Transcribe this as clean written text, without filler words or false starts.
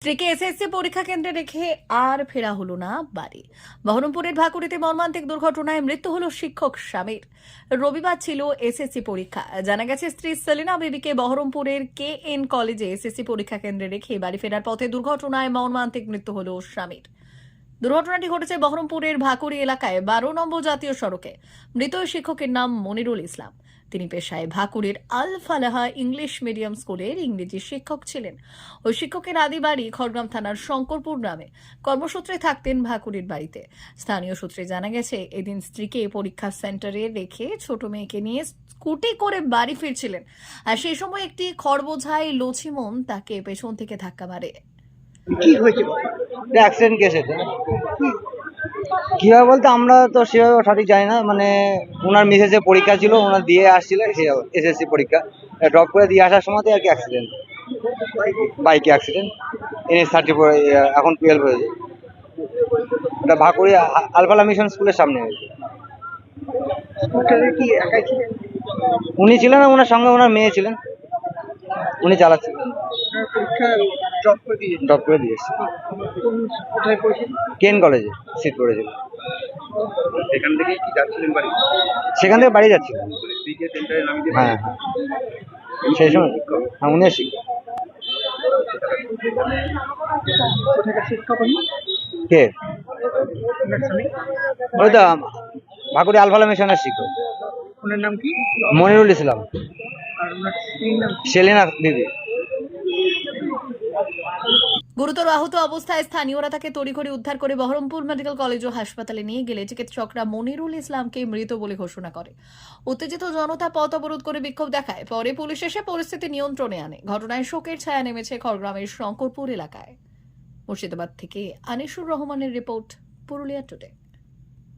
স্ত্রীকে এসএসসি পরীক্ষা কেন্দ্রে রেখে আর ফেরা হলো না বাড়ি। বহরমপুরের ভাকুড়িতে মর্মান্তিক দুর্ঘটনায় মৃত্যু হলো শিক্ষক স্বামীর। রবিবার ছিল এসএসসি পরীক্ষা। জানা গেছে, স্ত্রী সেলিনা বিবিকে বহরমপুরের KN কলেজে এসএসসি পরীক্ষা কেন্দ্রে রেখে বাড়ি ফেরার পথে দুর্ঘটনায় মর্মান্তিক মৃত্যু হলো স্বামীর। দুর্ঘটনাটি ঘটেছে বহরমপুরের ভাকুড়ি এলাকায় 12 নম্বর জাতীয় সড়কে। মৃত ওই শিক্ষকের নাম মনিরুল ইসলাম। তিনি পেশায় ভাকুড়ির আল ফালাহা ইংলিশ মিডিয়াম স্কুলের ইংরেজি শিক্ষক ছিলেন। ওই শিক্ষকের আদি বাড়ি খড়গ্রাম থানার শঙ্করপুর গ্রামে। কর্মসূত্রে থাকতেন ভাকুড়ির বাড়িতে। স্থানীয় সূত্রে জানা গেছে, এদিন স্ত্রীকে পরীক্ষা সেন্টারে রেখে ছোট মেয়েকে নিয়ে স্কুটি করে বাড়ি ফিরছিলেন। আর সেই সময় একটি খড়বোঝাই লছিমন তাকে পেছন থেকে ধাক্কা মারে। কি হয়েছিল? অ্যাক্সিডেন্ট কেস এটা। কিভাবে বলতে আমরা তো সেভাবে সঠিক জানি না, মানে ওনার মিসেসের পরীক্ষা ছিল, ওনার দিয়ে আসছিল এসএসসি পরীক্ষা, ড্রপ করে দিয়ে আসার সময়তে আর কি অ্যাক্সিডেন্ট, বাইকে অ্যাক্সিডেন্ট। NH30 এখন 12 হয়েছে। ওটা ভাকুড়ি আলফালা মিশন স্কুলের সামনে হয়েছে। স্কুটারে কি একাই ছিলেন? উনি ছিলেন না, ওনার সঙ্গে ওনার মেয়ে ছিলেন, উনি চালাচ্ছিলেন। আপনার পরীক্ষা ড্রপ করে দিয়ে ড্রপ করে দিয়েছে কোথায় পড়েছেন? কেন কলেজে সিট পড়েছিল। এখান থেকে কি যাচ্ছিলেন বাড়ি? সেখান থেকে বাড়ি যাচ্ছিলেন। স্ত্রীকে সেন্টারে নামিয়ে দিয়ে হ্যাঁ, সেই সময় হ্যাঁ, উনি শিক্ষক। কোথাকার শিক্ষক উনি? কে? ওনার স্বামী? ওই তো ভাকুড়ি আলফালা মিশনের শিক্ষক ওনার নাম কি? মনিরুল ইসলাম। আর ওনার স্ত্রীর নাম কি? সেলিনা বিবি। গুরুতর আহত অবস্থায় স্থানীয়রা তাকে তড়িঘড়ি উদ্ধার করে বহরমপুর মেডিকেল কলেজ ও হাসপাতালে নিয়ে গেলে চিকিৎসকরা মনিরুল ইসলামকে মৃত বলে ঘোষণা করে। উত্তেজিত জনতা পথ অবরোধ করে বিক্ষোভ দেখায়। পরে পুলিশ এসে পরিস্থিতি নিয়ন্ত্রণে আনে। ঘটনায় শোকের ছায়া নেমেছে খড়গ্রামের শঙ্করপুর এলাকায়। মুর্শিদাবাদ থেকে আনিসুর রহমানের রিপোর্ট, পুরুলিয়া টুডে।